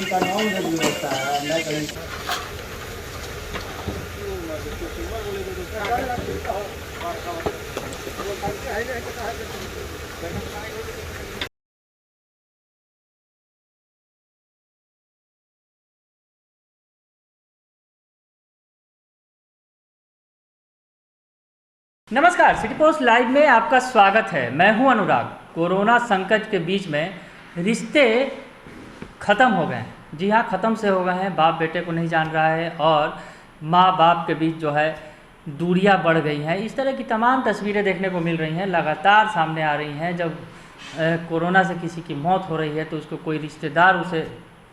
उनका नाम जरूर होता है अंडा करी। नमस्कार, सिटी पोस्ट लाइव में आपका स्वागत है। मैं हूं अनुराग। कोरोना संकट के बीच में रिश्ते ख़त्म हो गए हैं। जी हाँ, ख़त्म से हो गए हैं। बाप बेटे को नहीं जान रहा है और माँ बाप के बीच जो है दूरियां बढ़ गई हैं। इस तरह की तमाम तस्वीरें देखने को मिल रही हैं, लगातार सामने आ रही हैं। जब कोरोना से किसी की मौत हो रही है तो उसको कोई रिश्तेदार उसे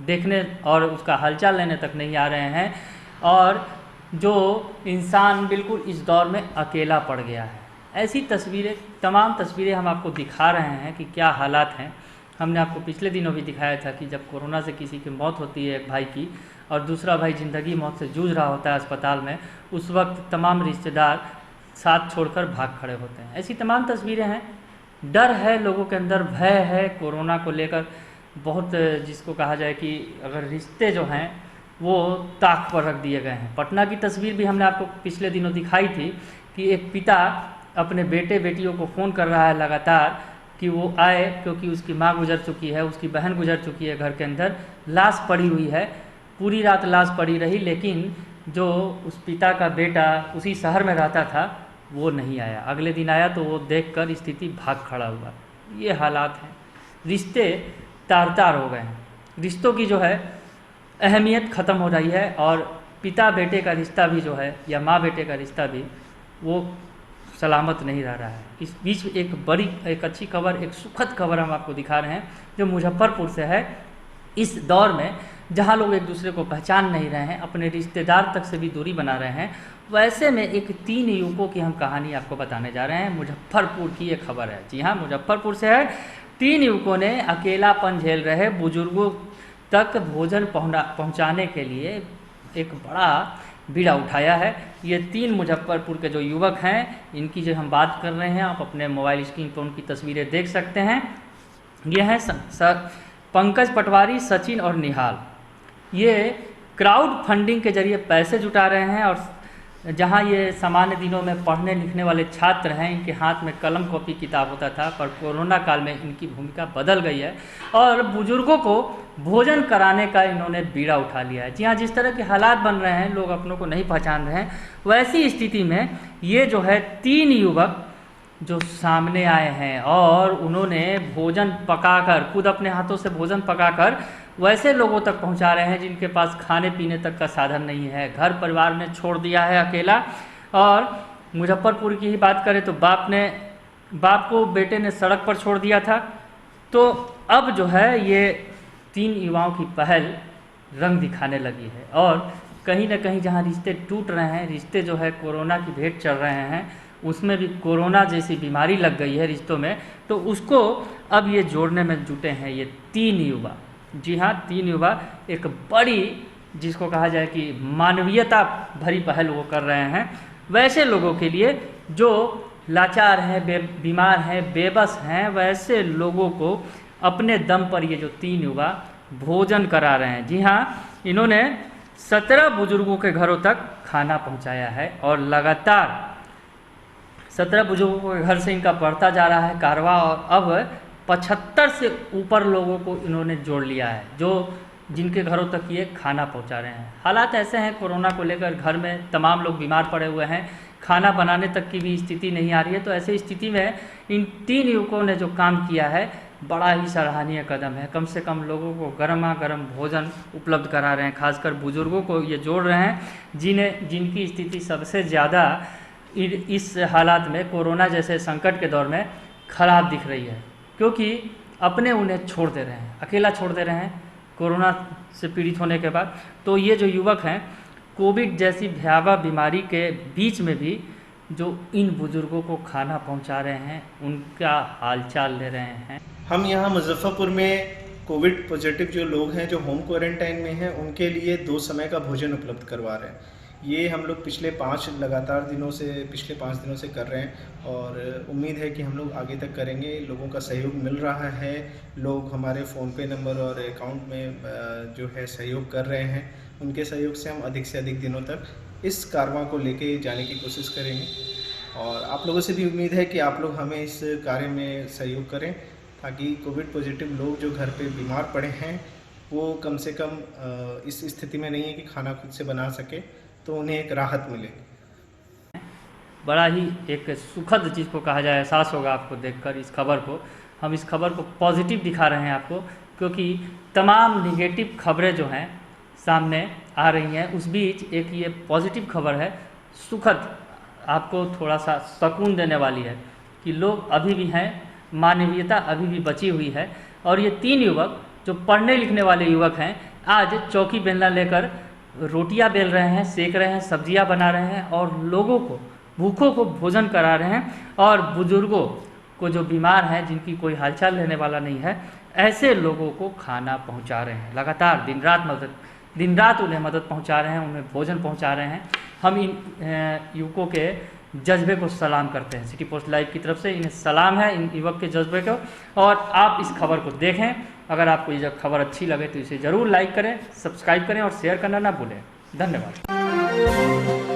देखने और उसका हालचाल लेने तक नहीं आ रहे हैं और जो इंसान बिल्कुल इस दौर में अकेला पड़ गया है। ऐसी तस्वीरें, तमाम तस्वीरें हम आपको दिखा रहे हैं कि क्या हालात हैं। हमने आपको पिछले दिनों भी दिखाया था कि जब कोरोना से किसी की मौत होती है एक भाई की और दूसरा भाई ज़िंदगी मौत से जूझ रहा होता है अस्पताल में, उस वक्त तमाम रिश्तेदार साथ छोड़कर भाग खड़े होते हैं। ऐसी तमाम तस्वीरें हैं। डर है लोगों के अंदर, भय है कोरोना को लेकर। बहुत, जिसको कहा जाए कि अगर रिश्ते जो हैं वो ताक पर रख दिए गए हैं। पटना की तस्वीर भी हमने आपको पिछले दिनों दिखाई थी कि एक पिता अपने बेटे बेटियों को फ़ोन कर रहा है लगातार कि वो आए, क्योंकि उसकी माँ गुजर चुकी है, उसकी बहन गुजर चुकी है। घर के अंदर लाश पड़ी हुई है, पूरी रात लाश पड़ी रही, लेकिन जो उस पिता का बेटा उसी शहर में रहता था वो नहीं आया। अगले दिन आया तो वो देखकर स्थिति भाग खड़ा हुआ। ये हालात हैं। रिश्ते तार तार हो गए हैं। रिश्तों की जो है अहमियत ख़त्म हो रही है और पिता बेटे का रिश्ता भी जो है या माँ बेटे का रिश्ता भी वो सलामत नहीं रह रहा है। इस बीच एक अच्छी खबर, एक सुखद खबर हम आपको दिखा रहे हैं जो मुजफ्फरपुर से है। इस दौर में जहाँ लोग एक दूसरे को पहचान नहीं रहे हैं, अपने रिश्तेदार तक से भी दूरी बना रहे हैं, वैसे में एक 3 युवकों की हम कहानी आपको बताने जा रहे हैं। मुजफ्फरपुर की ये खबर है। जी हाँ, मुजफ्फरपुर से है। 3 युवकों ने अकेलापन झेल रहे बुजुर्गों तक भोजन पहुंचाने के लिए एक बड़ा बीड़ा उठाया है। ये 3 मुजफ्फरपुर के जो युवक हैं, इनकी जो हम बात कर रहे हैं, आप अपने मोबाइल स्क्रीन पर उनकी तस्वीरें देख सकते हैं। ये हैं पंकज पटवारी, सचिन और निहाल। ये क्राउड फंडिंग के जरिए पैसे जुटा रहे हैं और जहां ये सामान्य दिनों में पढ़ने लिखने वाले छात्र हैं, इनके हाथ में कलम कॉपी किताब होता था, पर कोरोना काल में इनकी भूमिका बदल गई है और बुजुर्गों को भोजन कराने का इन्होंने बीड़ा उठा लिया है। जी हाँ, जिस तरह के हालात बन रहे हैं, लोग अपनों को नहीं पहचान रहे हैं, वैसी स्थिति में ये जो है 3 युवक जो सामने आए हैं और उन्होंने भोजन पकाकर, खुद अपने हाथों से भोजन पकाकर वैसे लोगों तक पहुंचा रहे हैं जिनके पास खाने पीने तक का साधन नहीं है। घर परिवार ने छोड़ दिया है अकेला। और मुजफ्फरपुर की ही बात करें तो बाप को बेटे ने सड़क पर छोड़ दिया था। तो अब जो है ये 3 युवाओं की पहल रंग दिखाने लगी है और कहीं ना कहीं जहां रिश्ते टूट रहे हैं, रिश्ते जो है कोरोना की भेंट चढ़ रहे हैं, उसमें भी कोरोना जैसी बीमारी लग गई है रिश्तों में, तो उसको अब ये जोड़ने में जुटे हैं ये 3 युवा। जी हाँ, 3 युवा एक बड़ी, जिसको कहा जाए कि मानवीयता भरी पहल वो कर रहे हैं वैसे लोगों के लिए जो लाचार हैं, बीमार हैं, बेबस हैं। वैसे लोगों को अपने दम पर ये जो 3 युवा भोजन करा रहे हैं। जी हाँ, इन्होंने 17 बुजुर्गों के घरों तक खाना पहुंचाया है और लगातार 17 बुजुर्गों के घर से इनका बढ़ता जा रहा है कारवा और अब 75 से ऊपर लोगों को इन्होंने जोड़ लिया है जो जिनके घरों तक ये खाना पहुंचा रहे हैं। हालात ऐसे हैं कोरोना को लेकर, घर में तमाम लोग बीमार पड़े हुए हैं, खाना बनाने तक की भी स्थिति नहीं आ रही है। तो ऐसी स्थिति में इन 3 युवकों ने जो काम किया है बड़ा ही सराहनीय कदम है। कम से कम लोगों को गर्मा गर्म भोजन उपलब्ध करा रहे हैं, खासकर बुजुर्गों को ये जोड़ रहे हैं जिनकी स्थिति सबसे ज़्यादा इस हालात में, कोरोना जैसे संकट के दौर में खराब दिख रही है, क्योंकि अपने उन्हें छोड़ दे रहे हैं, अकेला छोड़ दे रहे हैं कोरोना से पीड़ित होने के बाद। तो ये जो युवक हैं, कोविड जैसी भयावह बीमारी के बीच में भी जो इन बुजुर्गों को खाना पहुंचा रहे हैं, उनका हालचाल ले रहे हैं। हम यहाँ मुजफ्फरपुर में कोविड पॉजिटिव जो लोग हैं, जो होम क्वारंटाइन में हैं, उनके लिए 2 समय का भोजन उपलब्ध करवा रहे हैं। ये हम लोग पिछले 5 दिनों से कर रहे हैं और उम्मीद है कि हम लोग आगे तक करेंगे। लोगों का सहयोग मिल रहा है, लोग हमारे फ़ोनपे नंबर और अकाउंट में जो है सहयोग कर रहे हैं। उनके सहयोग से हम अधिक से अधिक दिनों तक इस कारवां को लेके जाने की कोशिश करेंगे और आप लोगों से भी उम्मीद है कि आप लोग हमें इस कार्य में सहयोग करें ताकि कोविड पॉजिटिव लोग जो घर पे बीमार पड़े हैं वो कम से कम इस स्थिति में नहीं है कि खाना खुद से बना सके, तो उन्हें एक राहत मिले। बड़ा ही एक सुखद चीज़ को कहा जाए, एहसास होगा आपको देखकर इस खबर को। हम इस खबर को पॉजिटिव दिखा रहे हैं आपको, क्योंकि तमाम निगेटिव खबरें जो हैं सामने आ रही हैं, उस बीच एक ये पॉजिटिव खबर है, सुखद, आपको थोड़ा सा सुकून देने वाली है कि लोग अभी भी हैं, मानवीयता अभी भी बची हुई है। और ये 3 युवक जो पढ़ने लिखने वाले युवक हैं, आज चौकी बेलना लेकर रोटियां बेल रहे हैं, सेक रहे हैं, सब्जियां बना रहे हैं और लोगों को, भूखों को भोजन करा रहे हैं। और बुजुर्गों को जो बीमार हैं, जिनकी कोई हालचाल लेने वाला नहीं है, ऐसे लोगों को खाना पहुंचा रहे हैं। लगातार दिन रात उन्हें मदद पहुंचा रहे हैं, उन्हें भोजन पहुंचा रहे हैं। हम इन युवकों के जज्बे को सलाम करते हैं। सिटी पोस्ट लाइव की तरफ से इन्हें सलाम है, इन युवक के जज्बे को। और आप इस खबर को देखें, अगर आपको ये खबर अच्छी लगे तो इसे ज़रूर लाइक करें, सब्सक्राइब करें और शेयर करना ना भूलें। धन्यवाद।